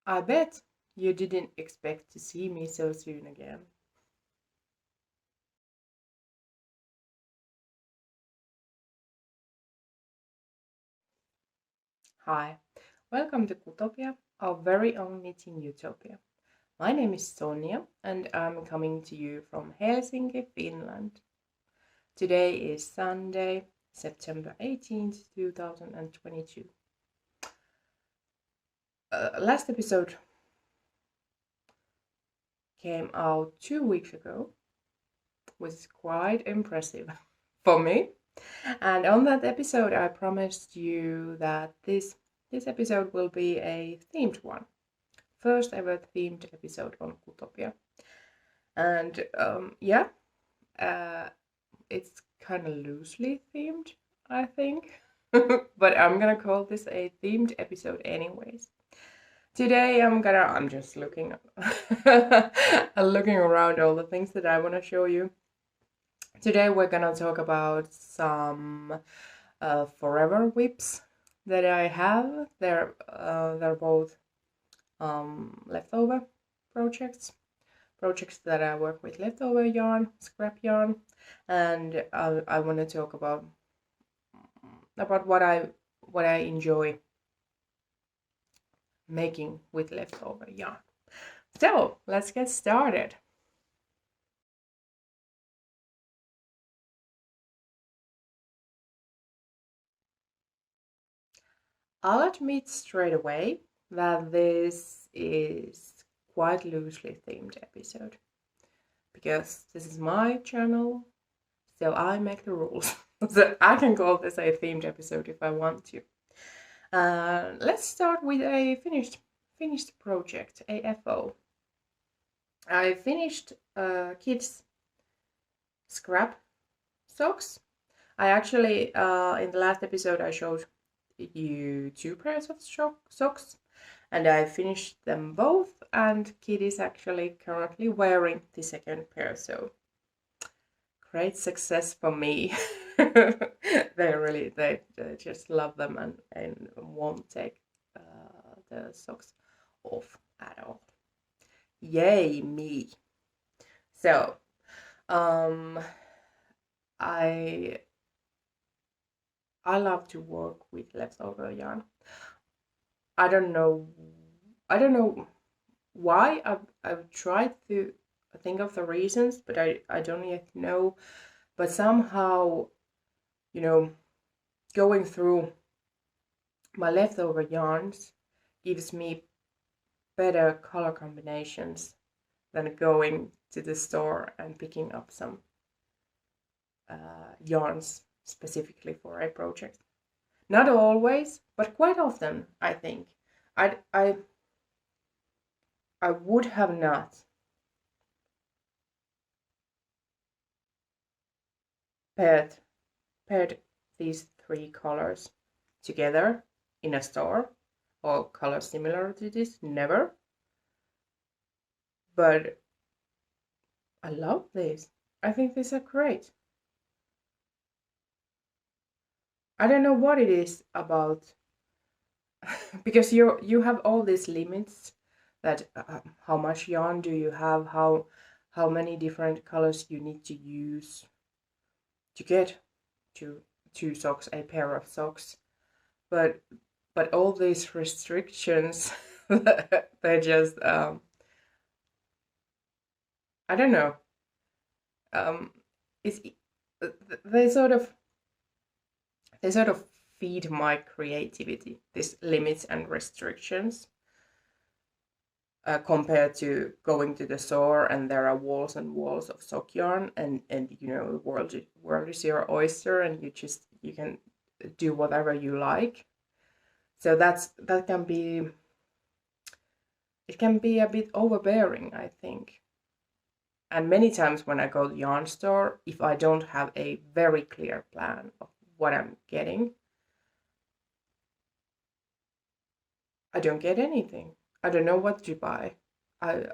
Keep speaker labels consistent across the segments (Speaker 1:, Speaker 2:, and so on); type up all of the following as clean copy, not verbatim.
Speaker 1: I bet you didn't expect to see me so soon again. Hi, welcome to Qutopia, our very own knitting utopia. My name is Sonja and I'm coming to you from Helsinki, Finland. Today is Sunday, September 18th, 2022. Last episode came out 2 weeks ago, which is quite impressive for me. And on that episode, I promised you that this episode will be a themed one. First ever themed episode on Qutopia. And it's kind of loosely themed, I think. But I'm gonna call this a themed episode anyways. Today I'm just looking looking around all the things that I want to show you. Today we're gonna talk about some forever whips that I have. They're both leftover projects that I work with leftover yarn, scrap yarn, and I want to talk about what I enjoy making with leftover yarn. So let's get started. I'll admit straight away that this is quite loosely themed episode because this is my channel, so I make the rules. So I can call this a themed episode if I want to. Let's start with a finished project, a FO. I finished kids scrap socks. I actually in the last episode I showed you 2 pairs of socks, and I finished them both, and Kid is actually currently wearing the second pair, so great success for me. they just love them and won't take the socks off at all. Yay me. So I love to work with leftover yarn. I don't know why. I've tried to think of the reasons, but I don't yet know. But somehow, going through my leftover yarns gives me better color combinations than going to the store and picking up some yarns specifically for a project. Not always, but quite often, I think. I would have not paired these 3 colors together in a store, or colors similar to this, never. But I love this. I think these are great. I don't know what it is about because you have all these limits that how much yarn do you have, how many different colors you need to use to get to 2 socks, a pair of socks, but all these restrictions they just I don't know, it's they sort of feed my creativity, these limits and restrictions, compared to going to the store and there are walls and walls of sock yarn, and the world is your oyster, and you can do whatever you like. So that can be a bit overbearing, I think. And many times when I go to the yarn store, if I don't have a very clear plan of what I'm getting, I don't get anything. I don't know what to buy. I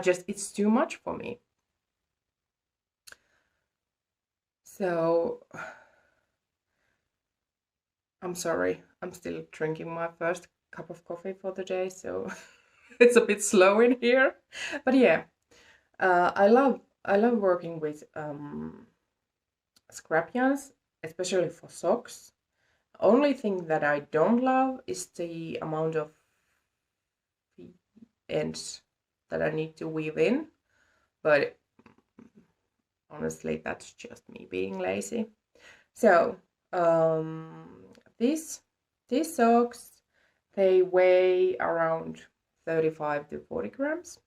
Speaker 1: just, it's too much for me. So I'm sorry, I'm still drinking my first cup of coffee for the day, so it's a bit slow in here. But yeah, I love working with scrap yarns, especially for socks. Only thing that I don't love is the amount of ends that I need to weave in, but honestly, that's just me being lazy. So these socks, they weigh around 35 to 40 grams.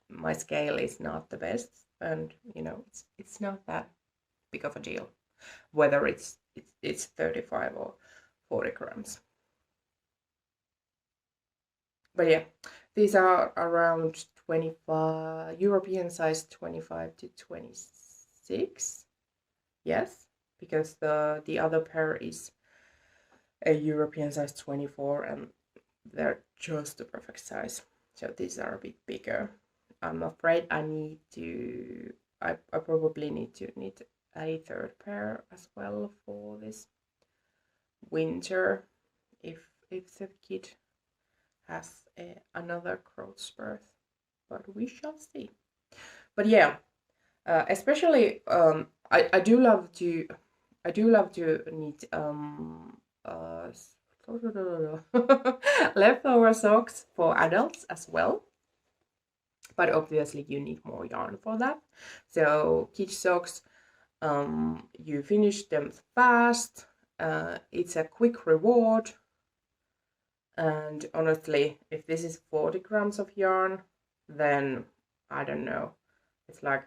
Speaker 1: My scale is not the best, and you know, it's not that big of a deal whether it's 35 or 40 grams. But yeah, these are around 25 European size, 25 to 26. Yes, because the other pair is a European size 24, and they're just the perfect size. So these are a bit bigger. I'm afraid I need to. I probably need a third pair as well for this winter, if the kid has another growth spurt, but we shall see. But yeah, especially I do love to knit leftover socks for adults as well. But obviously you need more yarn for that. So kids socks, you finish them fast. It's a quick reward. And honestly, if this is 40 grams of yarn, then I don't know. It's like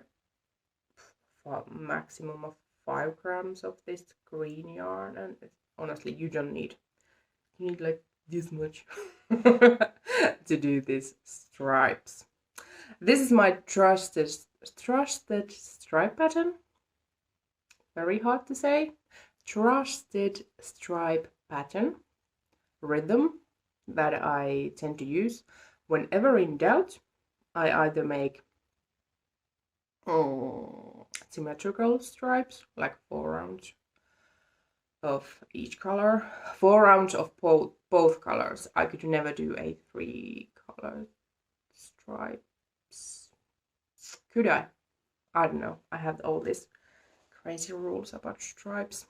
Speaker 1: a maximum of 5 grams of this green yarn, and honestly, you don't need. You need like this much to do these stripes. This is my trusted stripe pattern. Very hard to say. Trusted stripe pattern rhythm that I tend to use whenever in doubt. I either make symmetrical stripes, like 4 rounds of each color, 4 rounds of both colors. I could never do a 3 color stripes. Could I? I don't know. I have all these crazy rules about stripes.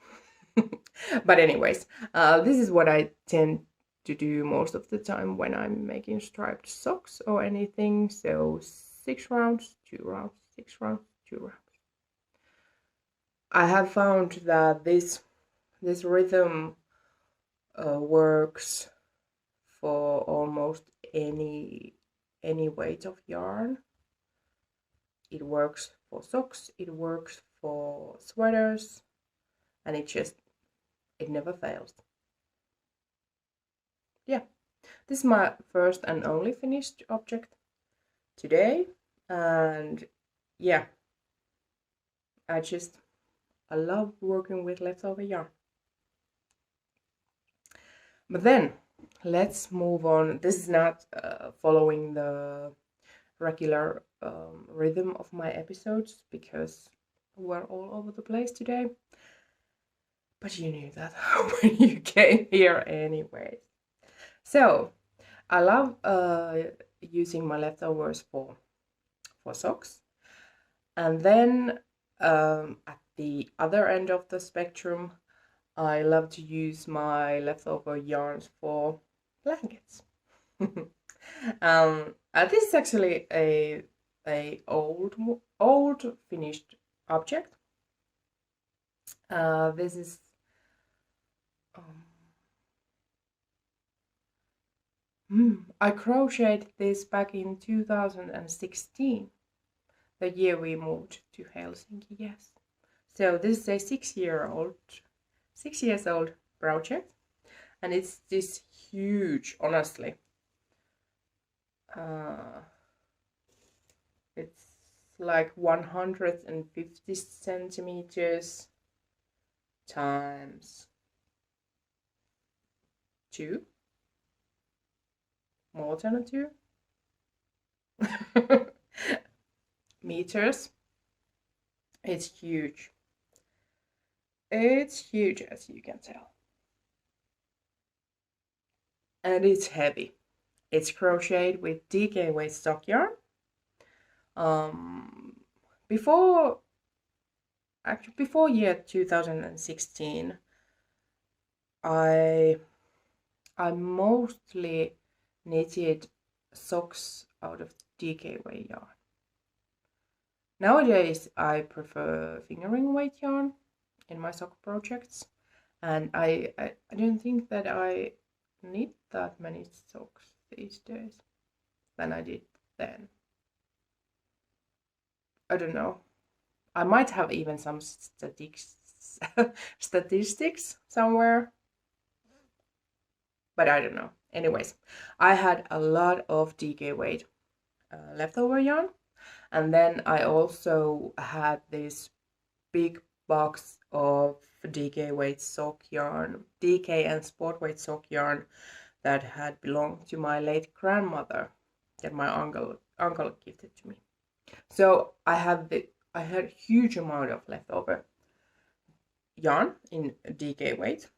Speaker 1: But anyways, this is what I tend to do most of the time when I'm making striped socks or anything. So 6 rounds, 2 rounds, 6 rounds, 2 rounds. I have found that this rhythm works for almost any weight of yarn. It works for socks, it works for sweaters, and it never fails. Yeah, this is my first and only finished object today, and yeah, I love working with leftover yarn. But then let's move on. This is not following the regular rhythm of my episodes because we're all over the place today. But you knew that when you came here anyway. So I love using my leftovers for socks. And then at the other end of the spectrum, I love to use my leftover yarns for blankets. This is actually a old finished object. This is I crocheted this back in 2016, the year we moved to Helsinki. Yes, so this is a 6 years old project, and it's this huge, honestly. It's like 150 centimeters times 2, more than a 2 meters. It's huge. It's huge, as you can tell. and it's heavy. It's crocheted with DK weight stock yarn. Before before year 2016, I mostly knitted socks out of DK weight yarn. Nowadays, I prefer fingering weight yarn in my sock projects, and I don't think that I knit that many socks these days than I did then. I don't know. I might have even some statistics somewhere, but I don't know. Anyways, I had a lot of DK weight leftover yarn, and then I also had this big box of DK weight sock yarn, DK and sport weight sock yarn that had belonged to my late grandmother that my uncle gifted to me. So I had a huge amount of leftover yarn in DK weight.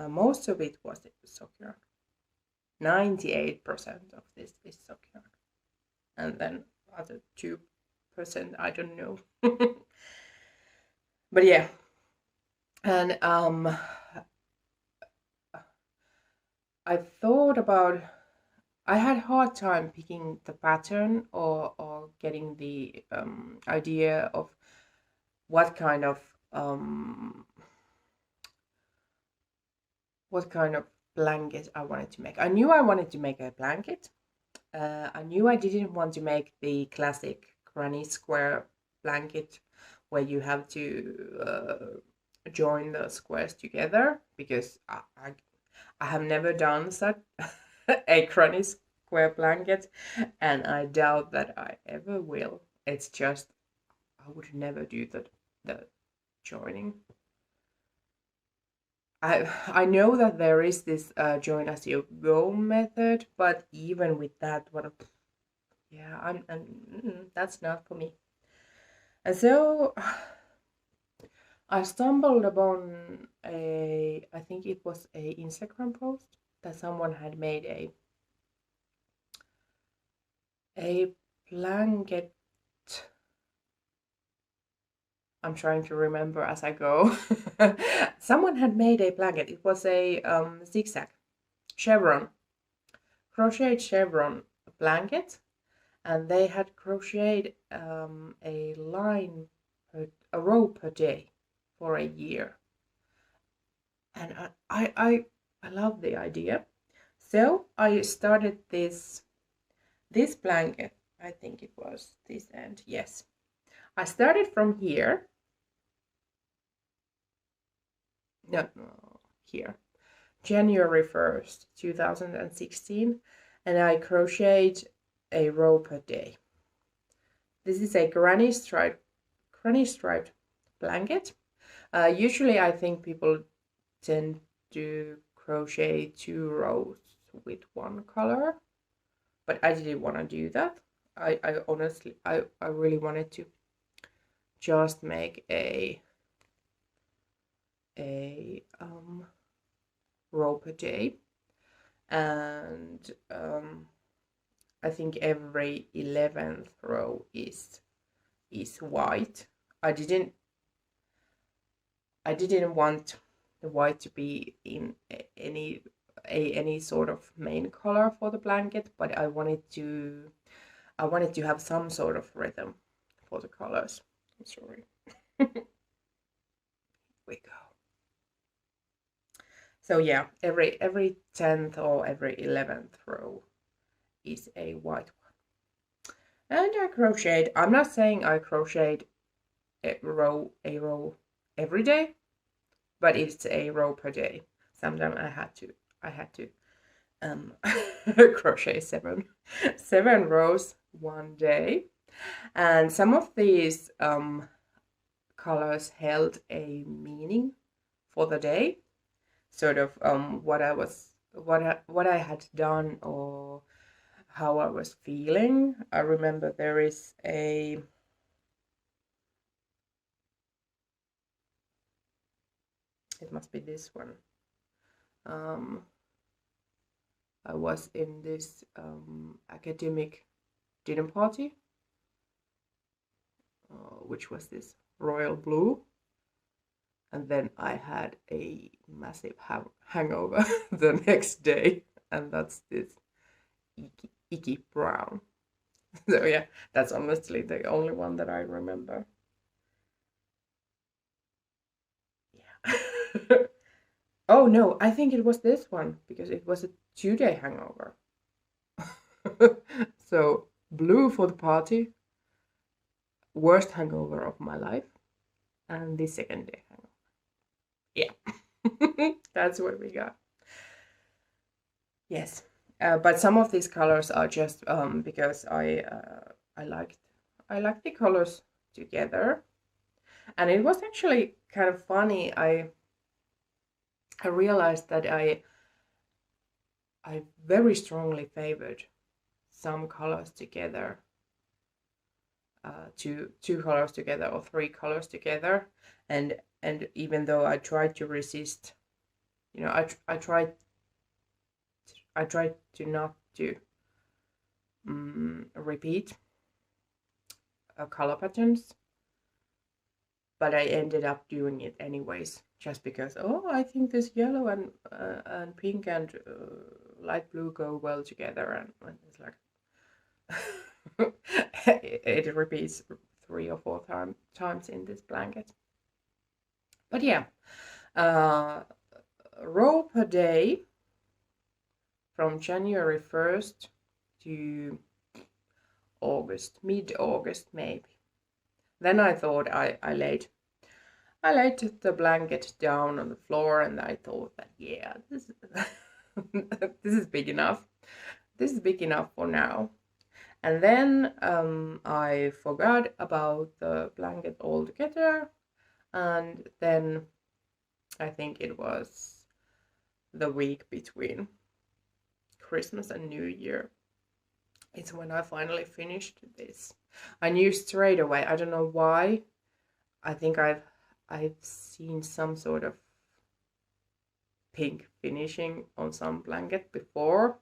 Speaker 1: Most of it was sock yarn. 98% of this is sock yarn, and then other 2% I don't know. But yeah, and I thought about. I had hard time picking the pattern or getting the idea of what kind of blanket I wanted to make. I knew I wanted to make a blanket. I knew I didn't want to make the classic granny square blanket where you have to join the squares together, because I have never done such a granny square blanket, and I doubt that I ever will. It's just I would never do the joining. I know that there is this join as you go method, but even with that one, yeah, that's not for me. And so I stumbled upon I think it was a Instagram post that someone had made a blanket. I'm trying to remember as I go. Someone had made a blanket. It was a zigzag chevron, crocheted chevron blanket, and they had crocheted a line, a row per day for a year. And I love the idea. So I started this blanket. I think it was this end. Yes, I started from here. No, here. January 1st, 2016, and I crocheted a row per day. This is a granny striped blanket. Usually I think people tend to crochet 2 rows with one color, but I didn't want to do that. I honestly, I really wanted to just make a row per day, and I think every 11th row is white. I didn't want the white to be in any sort of main color for the blanket, but I wanted to have some sort of rhythm for the colors. I'm sorry. We go. So yeah, every 10th or every 11th row is a white one. And I crocheted. I'm not saying I crocheted a row every day, but it's a row per day. Sometimes I had to crochet seven rows one day, and some of these colors held a meaning for the day, sort of what I had done or how I was feeling. I remember there is it must be this one. I was in this academic dinner party, which was this royal blue, and then I had a massive hangover the next day, and that's this icky brown. So yeah, that's honestly the only one that I remember. Yeah. Oh no, I think it was this one because it was a 2-day hangover. So blue for the party, worst hangover of my life, and the second day hangover. Yeah, that's what we got. Yes, but some of these colors are just because I liked the colors together, and it was actually kind of funny. I realized that I very strongly favored some colors together, two colors together or 3 colors together, and even though I tried to resist, you know, I tried to not to repeat color patterns, but I ended up doing it anyways, just because, oh, I think this yellow and pink and light blue go well together, and it's like it repeats 3 or 4 times in this blanket. But yeah, row per day from January 1st to August, mid-August maybe. Then I thought I laid the blanket down on the floor, and I thought that, yeah, this this is big enough. This is big enough for now. And then I forgot about the blanket altogether, and then I think it was the week between Christmas and New Year. It's when I finally finished this. I knew straight away. I don't know why. I think I've seen some sort of pink finishing on some blanket before,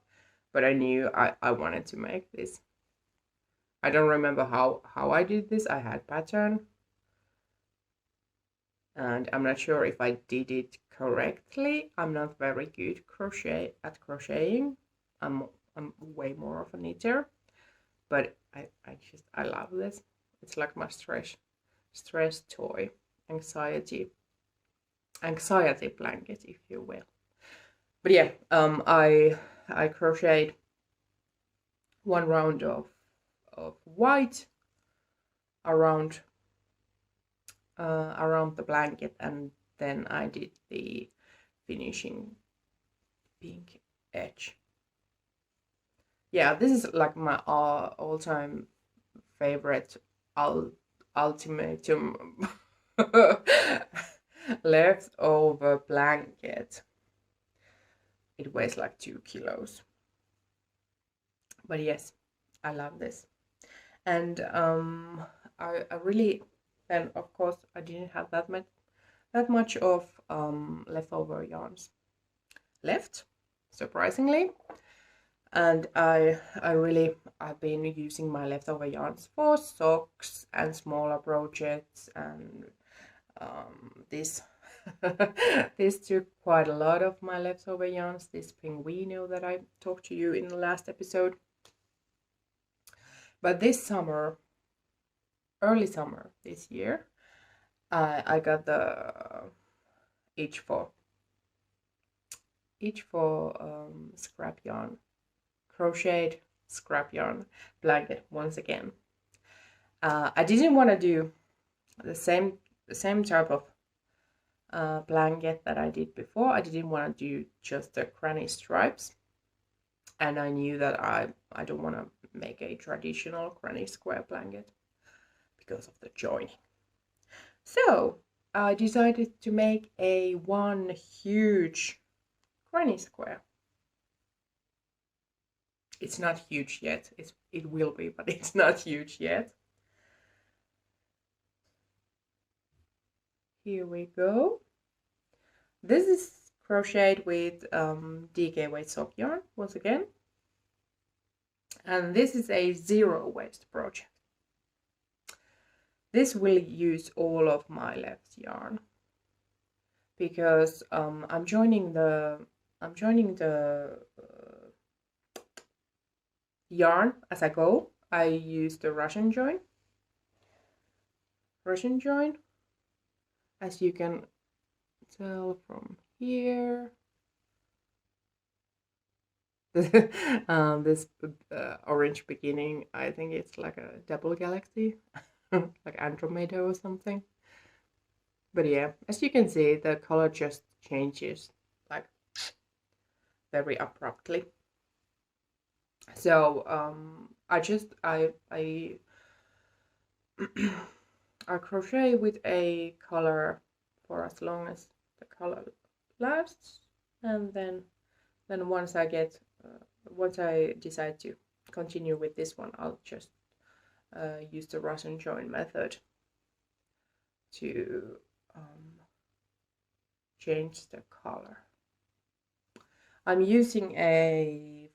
Speaker 1: but I knew I wanted to make this. I don't remember how I did this. I had pattern, and I'm not sure if I did it correctly. I'm not very good at crocheting. I'm way more of a knitter, but I love this. It's like my stress toy, anxiety blanket, if you will. But yeah, I crocheted 1 round of white around the blanket, and then I did the finishing pink edge. Yeah, this is like my all-time favorite ultimatum leftover blanket. It weighs like 2 kilos. But yes, I love this. And I really, then of course I didn't have that much of leftover yarns left, surprisingly. And I've been using my leftover yarns for socks and smaller projects, and this this took quite a lot of my leftover yarns, this pinguino that I talked to you in the last episode. But this summer, early summer this year, I got the each for scrap yarn, crocheted scrap yarn blanket once again. I didn't want to do the same type of blanket that I did before. I didn't want to do just the granny stripes, and I knew that I don't want to make a traditional granny square blanket because of the joining. So I decided to make a one huge granny square. It's not huge yet. It will be, but it's not huge yet. Here we go. This is crocheted with DK weight sock yarn once again, and this is a zero waste project. This will use all of my left yarn because I'm joining the yarn as I go. I use the Russian join, as you can tell from here. This orange beginning, I think it's like a double galaxy, like Andromeda or something. But yeah, as you can see, the color just changes like very abruptly. So I I crochet with a color for as long as the color lasts, and then once I get once I decide to continue with this one, I'll just use the Russian join method to change the color. I'm using a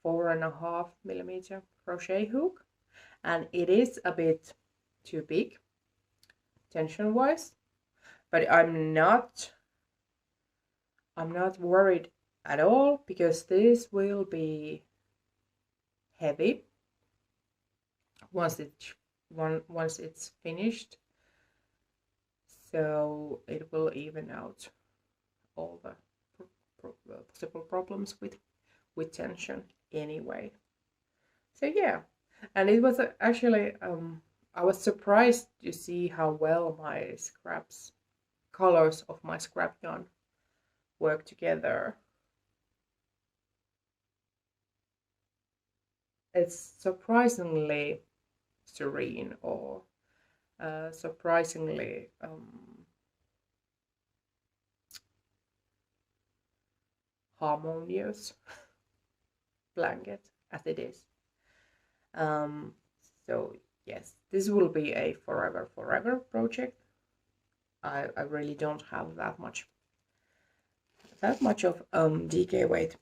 Speaker 1: 4.5mm crochet hook, and it is a bit too big tension wise, but I'm not worried at all, because this will be heavy once it's finished, so it will even out all the possible problems with tension anyway. So yeah, and it was actually I was surprised to see how well my colors of my scrap yarn work together. It's surprisingly serene, or surprisingly harmonious blanket as it is. So yes, this will be a forever project. I really don't have that much of DK weight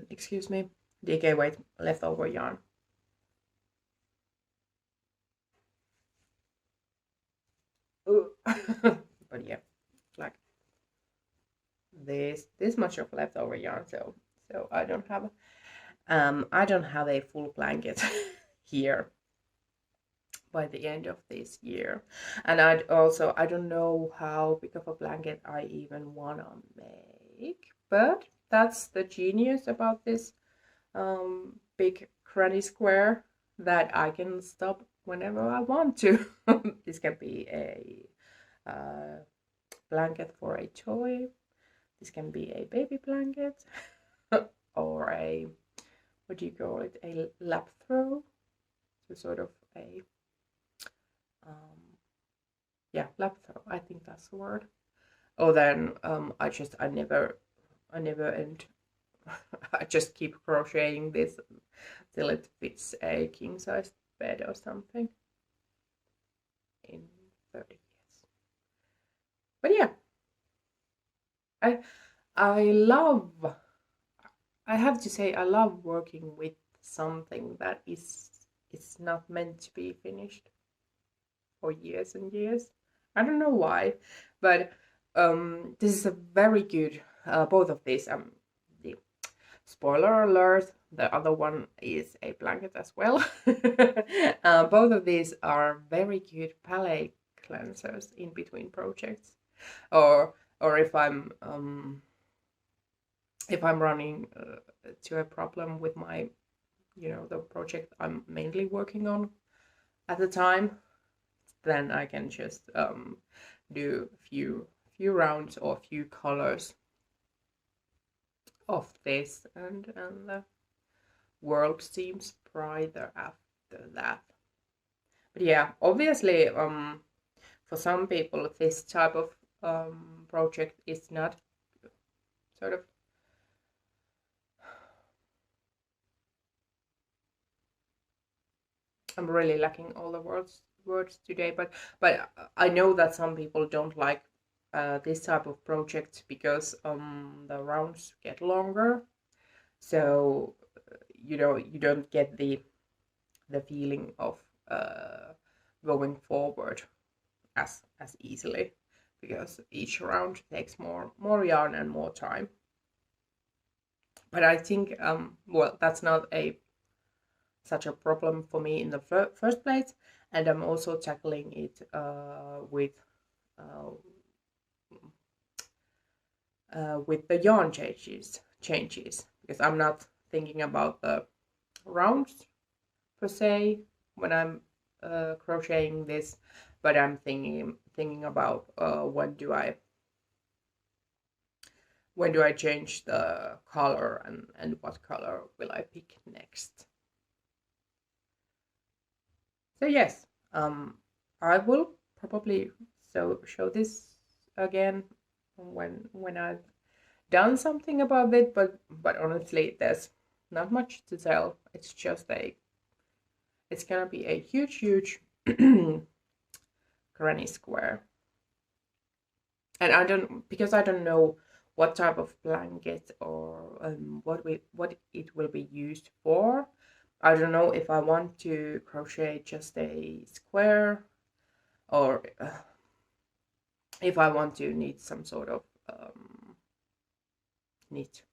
Speaker 1: excuse me, DK weight leftover yarn. But yeah, like this much of leftover yarn, so I don't have a full blanket here by the end of this year. And I don't know how big of a blanket I even wanna make, but that's the genius about this big granny square, that I can stop whenever I want to. This can be a blanket for a toy. This can be a baby blanket or a, what do you call it, a lap throw, so sort of a yeah, lap throw, I think that's the word. Oh, then I never end. I just keep crocheting this till it fits a king size bed or something in 30 years. But yeah, I have to say, I love working with something that is not meant to be finished for years and years. I don't know why, but this is a very good, both of these, the spoiler alert, the other one is a blanket as well. Both of these are very good palette cleansers in between projects, or if I'm running to a problem with my, the project I'm mainly working on at the time, then I can just do a few rounds or a few colors of this, and the world seems brighter after that. But yeah, obviously for some people this type of project is not sort of I'm really lacking all the words today, but I know that some people don't like this type of project because the rounds get longer, so you don't get the feeling of going forward as easily, because each round takes more yarn and more time. But I think well, that's not such a problem for me in the first place, and I'm also tackling it uh, with the yarn changes because I'm not thinking about the rounds per se when I'm crocheting this, but I'm thinking about when do I change the color, and what color will I pick next. So yes, I will probably show this again when I've done something about it, but honestly, there's not much to tell. It's just it's gonna be a huge granny square, and I don't know what type of blanket or what it will be used for. I don't know if I want to crochet just a square, or if I want to knit some sort of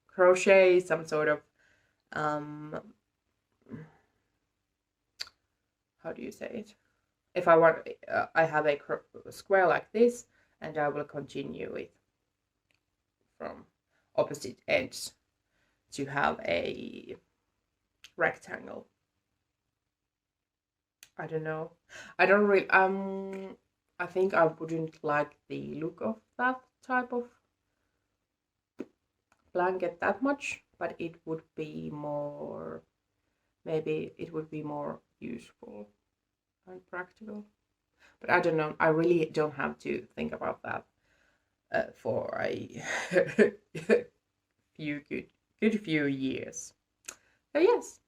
Speaker 1: crochet some sort of how do you say it? If I want, I have a square like this, and I will continue it from opposite ends to have a rectangle. I don't know. I don't really I think I wouldn't like the look of that type of blanket that much, but it would be more, maybe it would be more useful and practical. But I don't know. I really don't have to think about that for a good few years. So yes,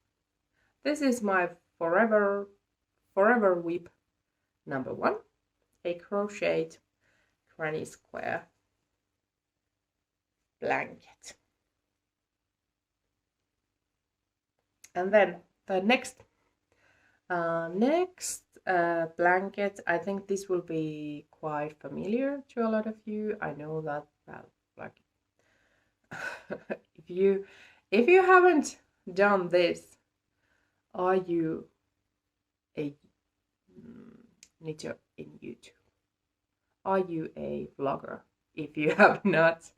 Speaker 1: this is my forever whip number 1, a crocheted granny square blanket. And then the next blanket, I think this will be quite familiar to a lot of you. I know that like if you haven't done this, are you a knitter in YouTube? Are you a vlogger? If you have not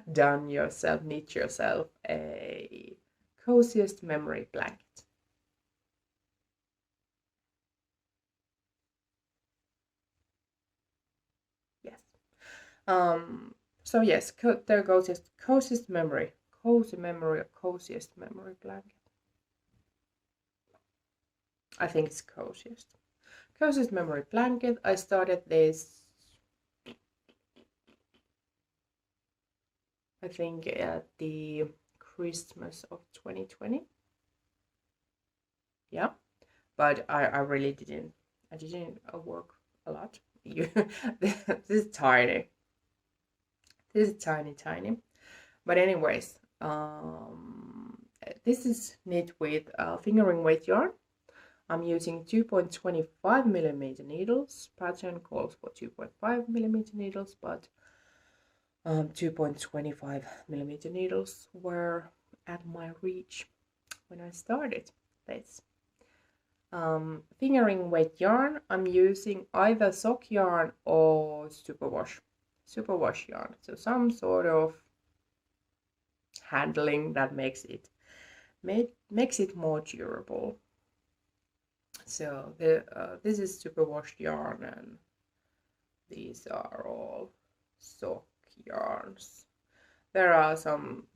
Speaker 1: knit yourself a coziest memory blanket. Yes. So yes, there goes this coziest memory blanket. I think it's coziest memory blanket. I started this, I think, at the Christmas of 2020. Yeah, but I really didn't work a lot. This is tiny. This is tiny. But anyways, this is knit with fingering weight yarn. I'm using 2.25 millimeter needles. Pattern calls for 2.5 millimeter needles, but 2.25 millimeter needles were at my reach when I started this. Fingering weight yarn, I'm using either sock yarn or superwash yarn, so some sort of handling that makes it more durable. So this is superwash yarn, and these are all sock yarns. There are some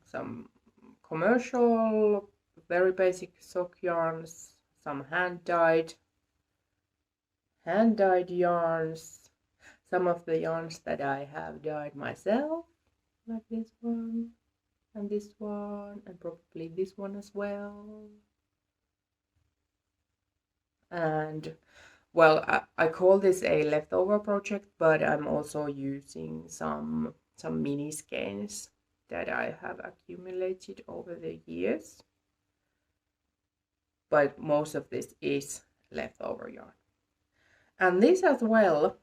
Speaker 1: commercial, very basic sock yarns, some hand-dyed yarns, some of the yarns that I have dyed myself, like this one, and this one, and probably this one as well. And well, I call this a leftover project, but I'm also using some mini skeins that I have accumulated over the years. But most of this is leftover yarn. And this as well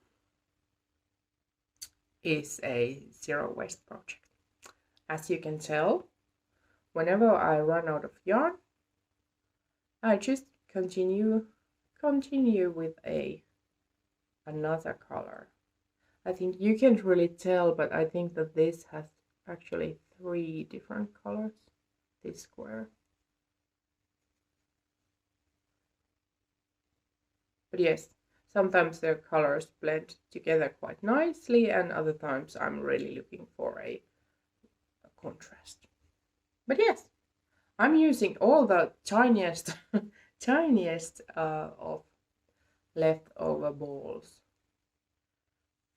Speaker 1: is a zero waste project. As you can tell, whenever I run out of yarn, I just continue with another color. I think you can't really tell, but I think that this has actually 3 different colors, this square. But yes, sometimes their colors blend together quite nicely, and other times I'm really looking for a contrast. But yes, I'm using all the tiniest of leftover balls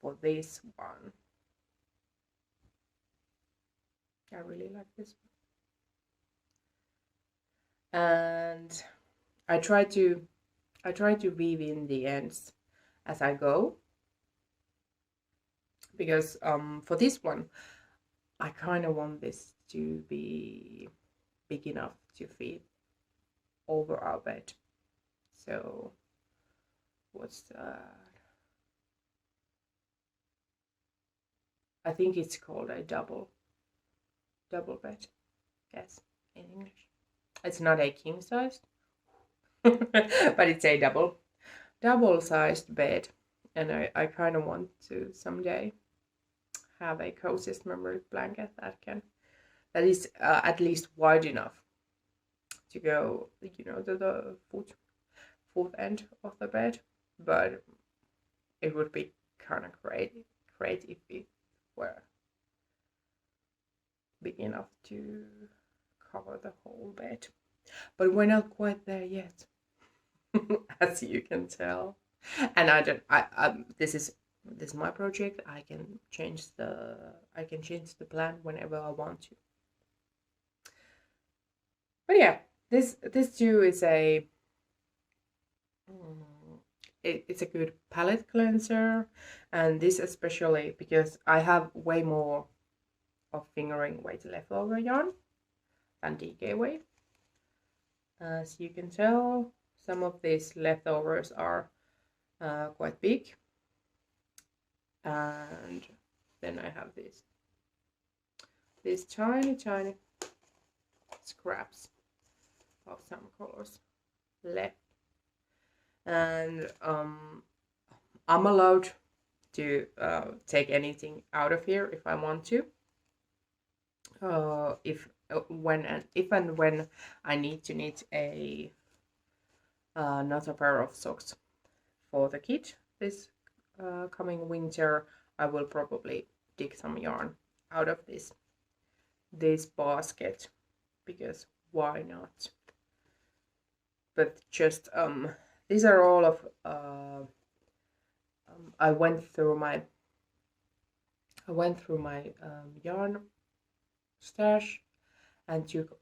Speaker 1: for this one. I really like this one. And I try to weave in the ends as I go, because for this one I kind of want this to be big enough to fit over our bed. So what's that? I think it's called a double bed. Yes, in English. It's not a king size, but it's a double sized bed, and I kind of want to someday have a coziest memory blanket that is at least wide enough to go, you know, to the foot end of the bed. But it would be kind of great if it were big enough to cover the whole bed. But we're not quite there yet, as you can tell. And this is my project. I can change the plan whenever I want to. But yeah, this too is it's a good palette cleanser, and this especially because I have way more of fingering weight leftover yarn than DK weight. As you can tell, some of these leftovers are quite big, and then I have these tiny scraps of some colors left, and I'm allowed to take anything out of here if I want to. If and when I need to knit another pair of socks for the kit this coming winter, I will probably dig some yarn out of this basket, because why not? But just these are all of I went through my yarn stash and took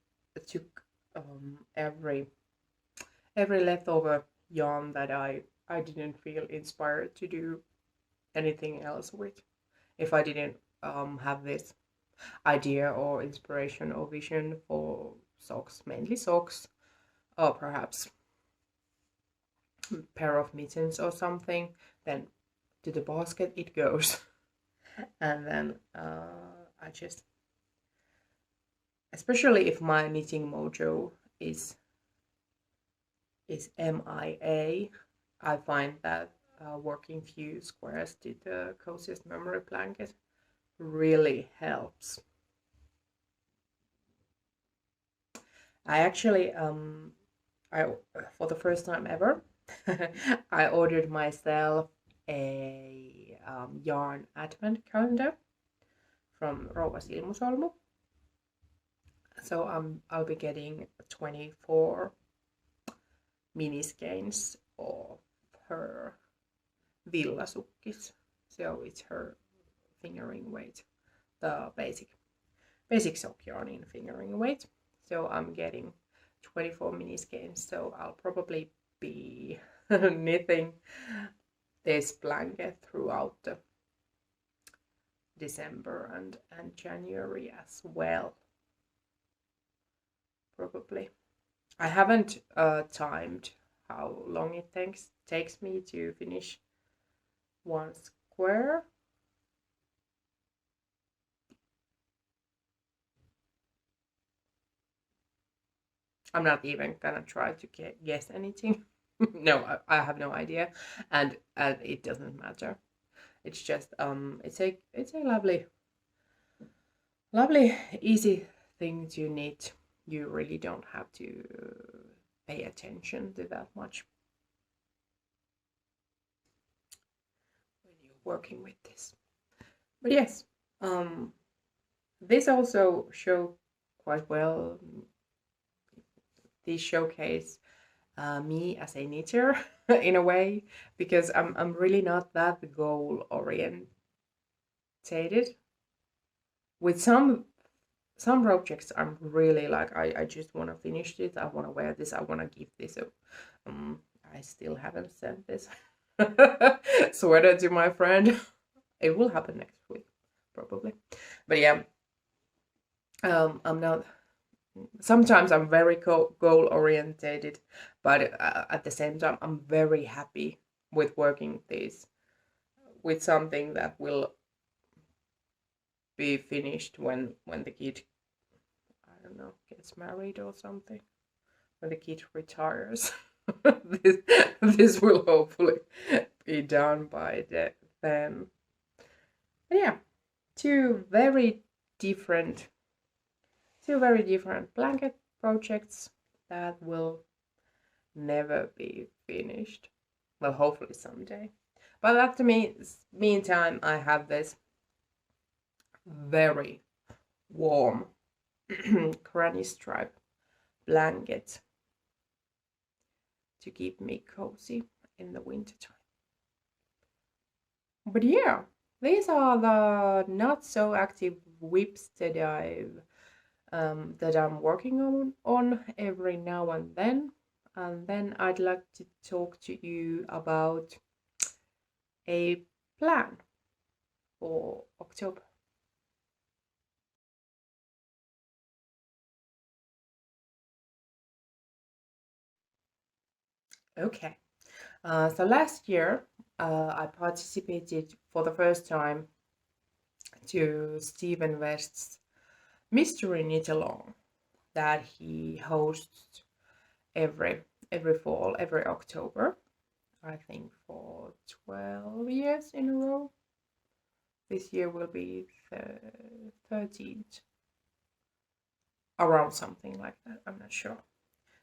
Speaker 1: every leftover yarn that I didn't feel inspired to do anything else with, if I didn't have this idea or inspiration or vision for socks, mainly socks, or perhaps a pair of mittens or something, then to the basket it goes. And then I just, especially if my knitting mojo is MIA, I find that working few squares to the coziest memory blanket really helps. I actually for the first time ever I ordered myself a yarn advent calendar from Rva Silmusolmu. So I'll be getting 24 mini skeins of her Villa sukkis. So it's her fingering weight, the basic sock yarn in fingering weight. So I'm getting 24 mini skeins. So I'll probably be knitting this blanket throughout the December and January as well. Probably. I haven't timed how long it takes me to finish one square. I'm not even gonna try to guess anything. No, I have no idea, and it doesn't matter. It's just it's a lovely easy thing to knit. You really don't have to pay attention to that much when you're working with this. But yes, this also show quite well. This showcase me as a knitter in a way, because I'm really not that goal oriented. With some projects, I'm really like I just want to finish this. I want to wear this. I want to give this. I still haven't sent this sweater to my friend. It will happen next week probably. But yeah, I'm not. Sometimes I'm very goal orientated, but at the same time I'm very happy with working this with something that will be finished when the kid, I don't know, gets married or something, when the kid retires. this will hopefully be done by then. But yeah, two very different blanket projects that will never be finished. Well, hopefully someday. But at the meantime, I have this very warm granny stripe blanket to keep me cozy in the wintertime. But yeah, these are the not so active whips that I'm working on every now and then. And then I'd like to talk to you about a plan for October. Okay, so last year I participated for the first time to Stephen West's Mystery Knit Along that he hosts every fall, every October, I think for 12 years in a row. This year will be the 13th, around something like that, I'm not sure.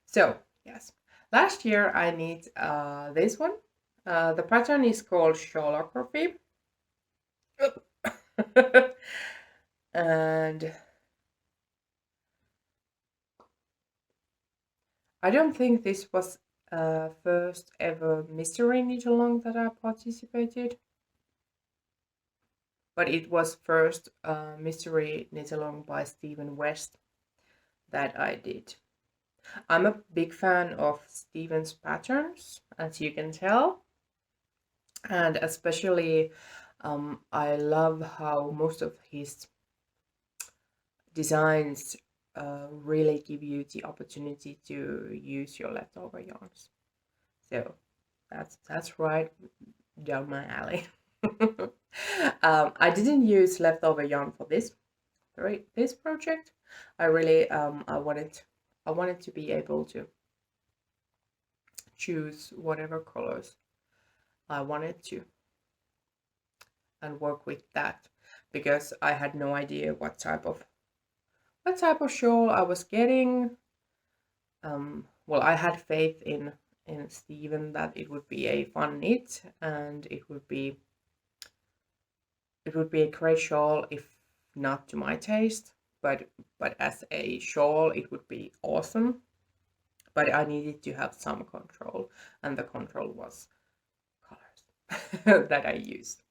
Speaker 1: So yes, last year I knit this one. The pattern is called Holography. And I don't think this was first ever mystery knit along that I participated, but it was first mystery knit along by Stephen West that I did. I'm a big fan of Stephen's patterns, as you can tell, and especially I love how most of his designs really give you the opportunity to use your leftover yarns. So that's right down my alley. I didn't use leftover yarn for this project. I really I wanted to be able to choose whatever colors I wanted to and work with that, because I had no idea what type of shawl I was getting. Well, I had faith in Stephen that it would be a fun knit and it would be a great shawl, if not to my taste, but as a shawl it would be awesome. But I needed to have some control, and the control was colors that I used.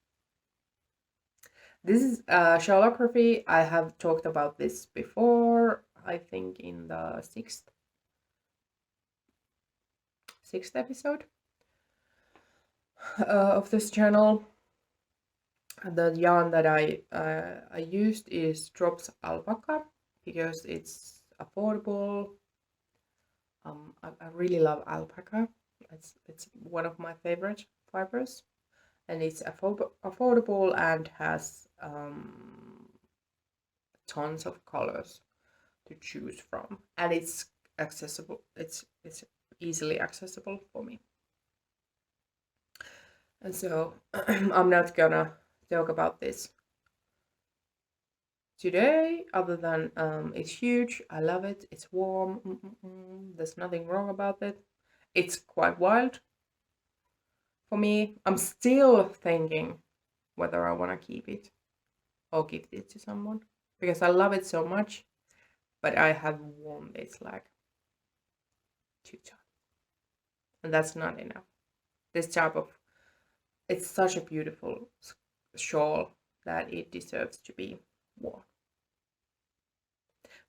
Speaker 1: This is Holography. I have talked about this before, I think in the sixth episode. of this channel. The yarn that I used is Drops Alpaca because it's affordable. I really love alpaca. It's one of my favorite fibers, and it's affordable and has tons of colors to choose from, and it's accessible. It's easily accessible for me. And so I'm not gonna talk about this today, other than it's huge. I love it. It's warm. There's nothing wrong about it. It's quite wild for me. I'm still thinking whether I want to keep it or give it to someone because I love it so much. But I have worn this like 2 times, and that's not enough. This type of, it's such a beautiful shawl that it deserves to be worn.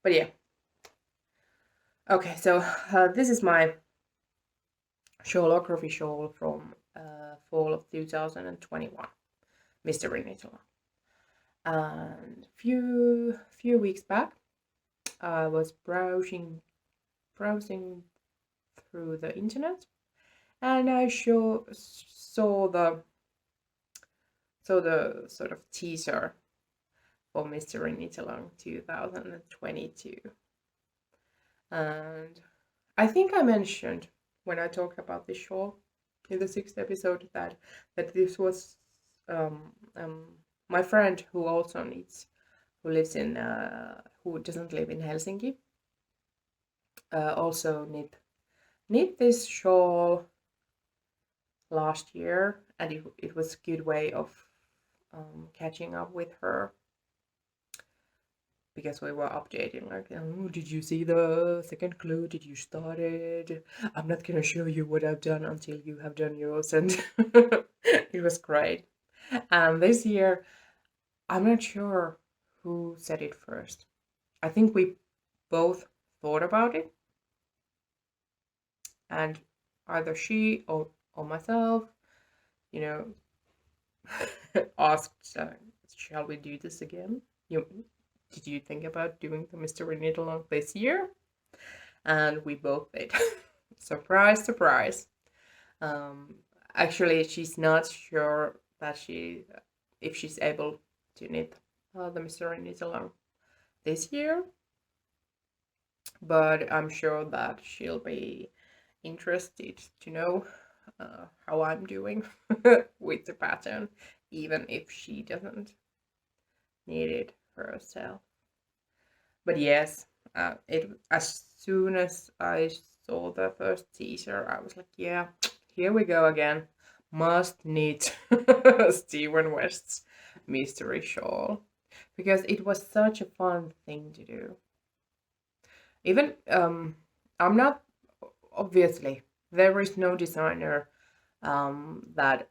Speaker 1: But yeah. Okay, so this is my shawlography shawl from fall of 2021, Mystery Knitting. And few weeks back, I was browsing through the internet, and I saw the sort of teaser for Mystery Knit-along 2022. And I think I mentioned when I talked about this shawl in the 6th episode that this was my friend who also knits, who doesn't live in Helsinki, also knit this shawl last year, and it was a good way of catching up with her, because we were updating, like, oh, did you see the second clue? Did you start it? I'm not gonna show you what I've done until you have done yours. And it was great. And this year, I'm not sure who said it first. I think we both thought about it, and either she or myself, you know, asked, shall we do this again? Did you think about doing the Mystery Knit-along this year? And we both did. Surprise, surprise. Actually, she's not sure that if she's able to knit the Mystery Knit-along this year, but I'm sure that she'll be interested to know how I'm doing with the pattern, even if she doesn't need it herself. But yes, as soon as I saw the first teaser, I was like, yeah, here we go again. Must knit Stephen West's mystery shawl, because it was such a fun thing to do. Even I'm not, obviously there is no designer that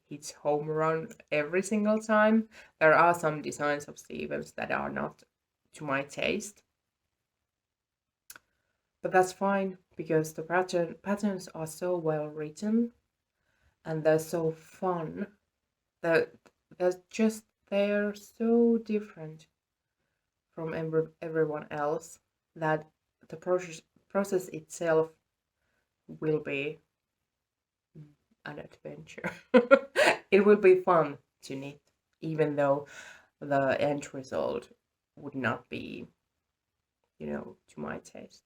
Speaker 1: hits home run every single time. There are some designs of Stevens that are not to my taste, but that's fine, because the patterns are so well written and they're so fun that they're so different from everyone else that the process itself will be an adventure. It will be fun to knit, even though the end result would not be, to my taste.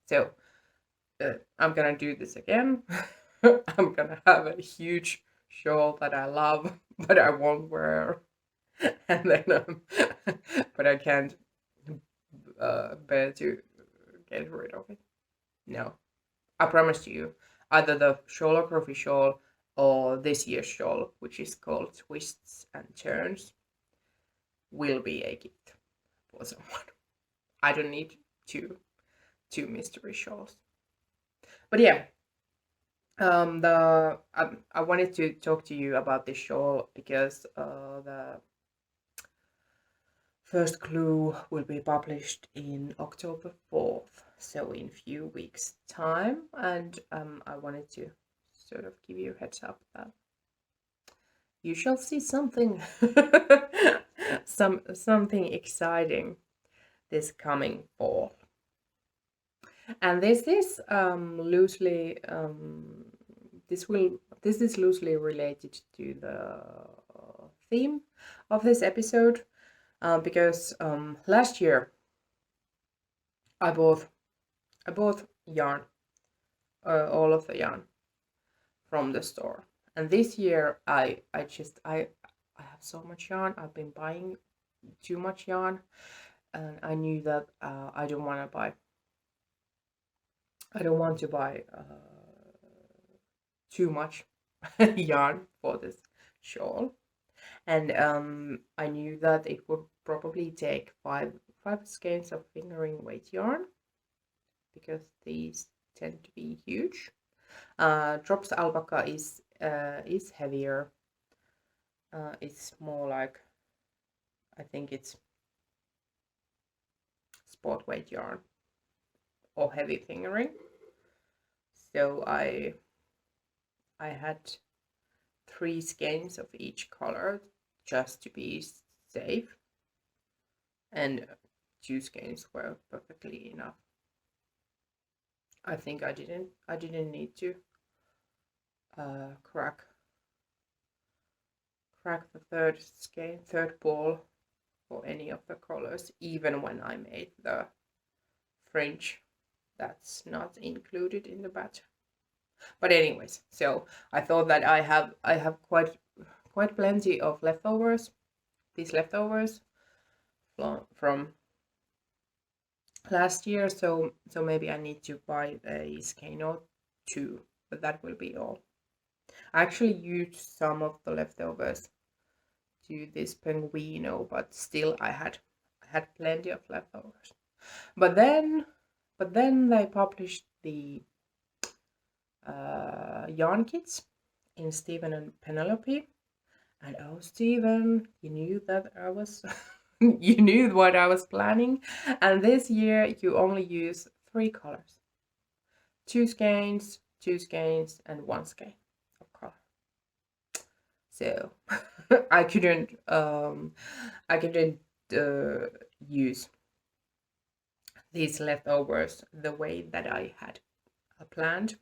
Speaker 1: So I'm gonna do this again. I'm gonna have a huge shawl that I love, but I won't wear, and then but I can't bear to get rid of it. No, I promise you, either the shawlography shawl or this year's shawl, which is called Twists and Turns, will be a gift for someone. I don't need two mystery shawls. But yeah, I wanted to talk to you about this shawl because the first clue will be published in October 4th, so in few weeks time, and I wanted to sort of give you a heads up that you shall see something something exciting this coming fall. And this is loosely this is loosely related to the theme of this episode, because last year I bought yarn, all of the yarn from the store, and this year I have so much yarn. I've been buying too much yarn, and I knew that I don't want to buy too much yarn for this shawl, and I knew that it would probably take five skeins of fingering weight yarn, because these tend to be huge. Drops alpaca is heavier. It's more like, I think it's sport weight yarn or heavy fingering. So I had 3 skeins of each color just to be safe, and 2 skeins were perfectly enough. I think I didn't need to crack the third ball for any of the colors, even when I made the fringe. That's not included in the batch. But anyways, so I thought that I have quite plenty of leftovers. These leftovers from last year, so maybe I need to buy a skein or 2, but that will be all. I actually used some of the leftovers to this penguino, but still I had plenty of leftovers. But then they published the yarn kits in Stephen and Penelope, and oh, Stephen, you knew that I was you knew what I was planning, and this year you only use 3 colors: 2 skeins, 2 skeins, and 1 skein of color. So I couldn't use these leftovers the way that I had planned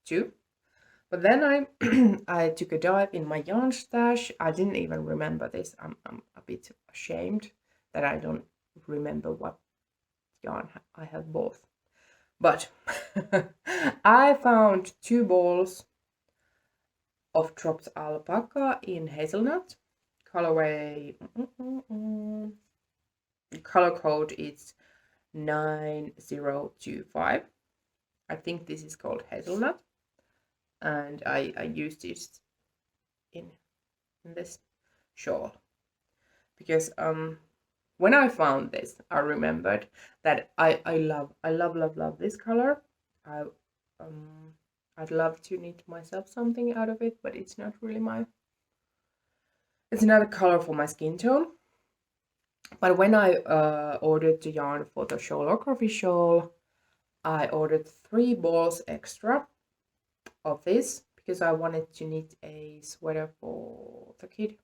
Speaker 1: to. But then I took a dive in my yarn stash. I didn't even remember this. I'm a bit ashamed that I don't remember what yarn I have bought. But I found 2 balls of dropped alpaca in hazelnut. Colorway, color code is 9025. I think this is called hazelnut, and I used this in this shawl because when I found this, I remembered that I love this color. I'd love to knit myself something out of it, but it's not really it's not a color for my skin tone. But when I ordered the yarn for the shawlography shawl, I ordered 3 balls extra of this because I wanted to knit a sweater for the kid.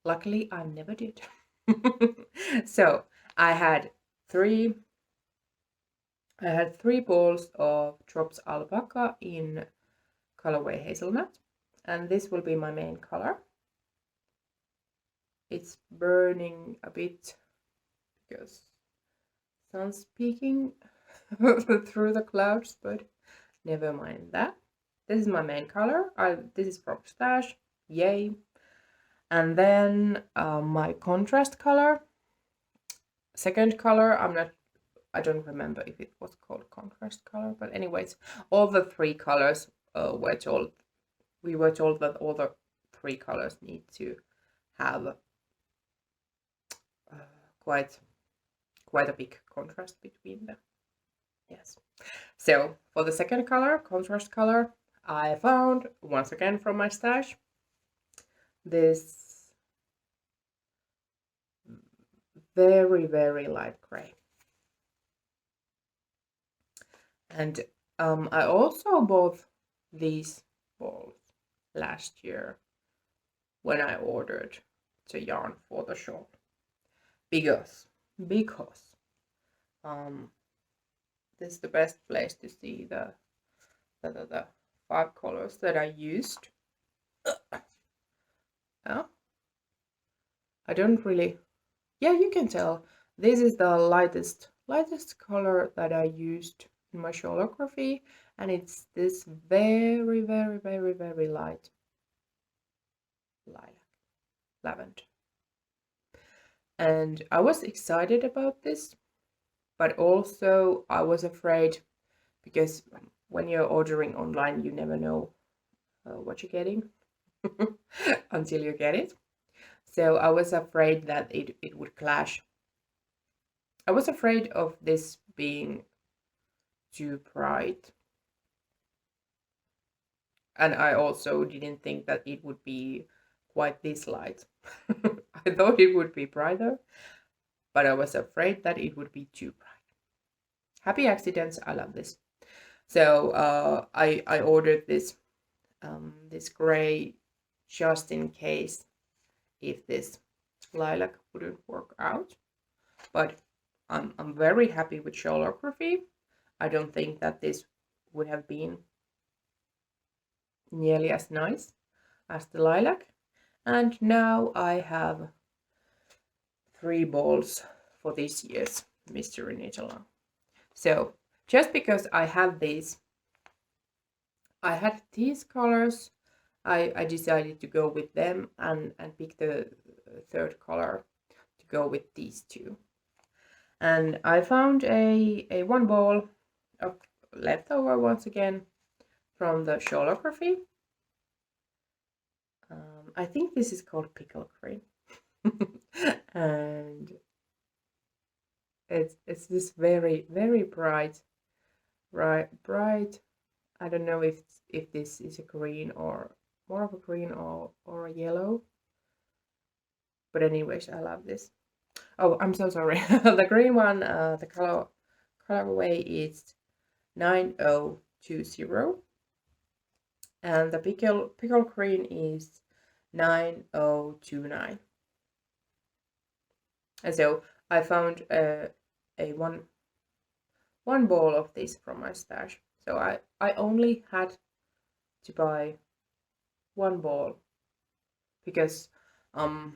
Speaker 1: Luckily, I never did. So I had 3 balls of drops alpaca in colorway hazelnut, and this will be my main color. It's burning a bit because sun's peeking through the clouds, but never mind that. This is my main color. This is from Stash, yay. And then my contrast color, second color, I don't remember if it was called contrast color, but anyways, all the 3 colors we were told that all the 3 colors need to have quite a big contrast between them. Yes. So for the second color, contrast color, I found once again from my stash this very, very light gray. And I also bought these balls last year when I ordered the yarn for the shawl. Because this is the best place to see the 5 colors that I used. Oh, I don't really, yeah, you can tell this is the lightest color that I used in my shawlography, and it's this very, very, very, very light lilac, lavender. And I was excited about this, but also I was afraid, because when you're ordering online, you never know what you're getting until you get it. So I was afraid that it would clash. I was afraid of this being too bright. And I also didn't think that it would be quite this light. I thought it would be brighter, but I was afraid that it would be too bright. Happy accidents, I love this. So I ordered this this gray just in case if this lilac wouldn't work out. But I'm very happy with shawlography. I don't think that this would have been nearly as nice as the lilac. And now I have 3 balls for this year's Mystery Knit Along. So just because I had these colors, I decided to go with them and pick the third color to go with these 2. And I found a 1 ball of leftover once again from the shawlography. I think this is called pickle green. And it's this very, very bright. I don't know if this is a green or more of a green or a yellow. But anyways, I love this. Oh, I'm so sorry. The green one, the colorway is 9020, and the pickle green is 9029. And so I found a one ball of this from my stash. So I only had to buy 1 ball because I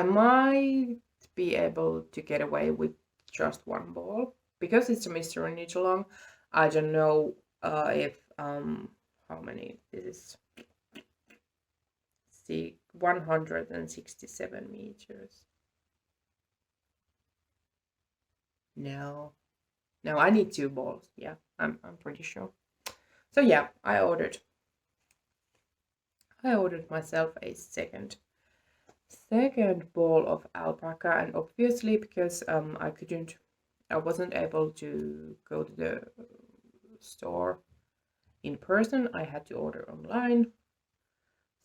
Speaker 1: might be able to get away with just 1 ball because it's a Mystery Knit Along. I don't know if how many this is. See, 167 meters. No, I need 2 balls. Yeah, I'm pretty sure. So yeah, I ordered myself a second ball of alpaca, and obviously because I wasn't able to go to the store in person, I had to order online.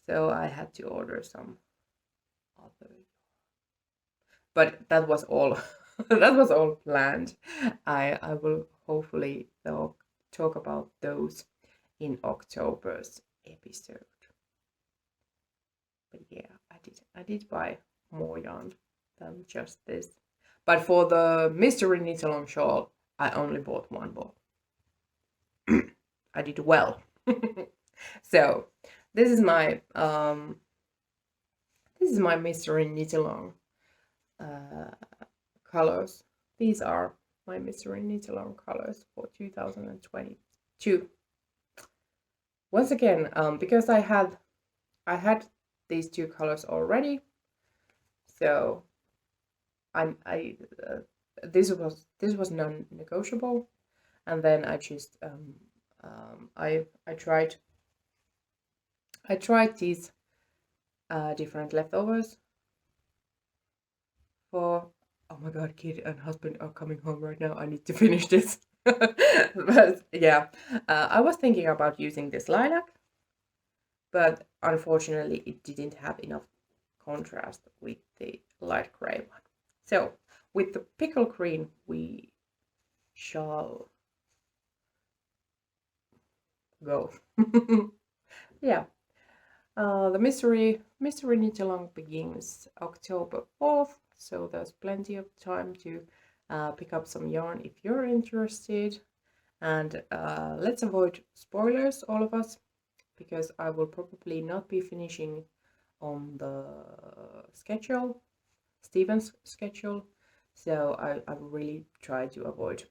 Speaker 1: So I had to order some other, but that was all. That was all planned. I will hopefully talk about those in October's episode. But yeah, I did buy more yarn than just this. But for the Mystery Knit Along shawl, I only bought 1 ball. I did well. So this is my Mystery Knit Along colors. These are my Mystery Knit Along colors for 2022. Once again, because I had these 2 colors already, so this was non-negotiable, and then I just I tried these different leftovers for, oh my god, kid and husband are coming home right now, I need to finish this. But yeah, I was thinking about using this lilac, but unfortunately it didn't have enough contrast with the light gray one. So with the pickle green we shall go. Yeah. The mystery knit along begins October 4th, so there's plenty of time to pick up some yarn if you're interested. And let's avoid spoilers, all of us, because I will probably not be finishing on the schedule, Steven's schedule, so I really try to avoid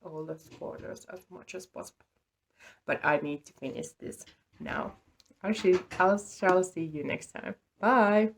Speaker 1: all the spoilers as much as possible. But I need to finish this now. I shall see you next time. Bye!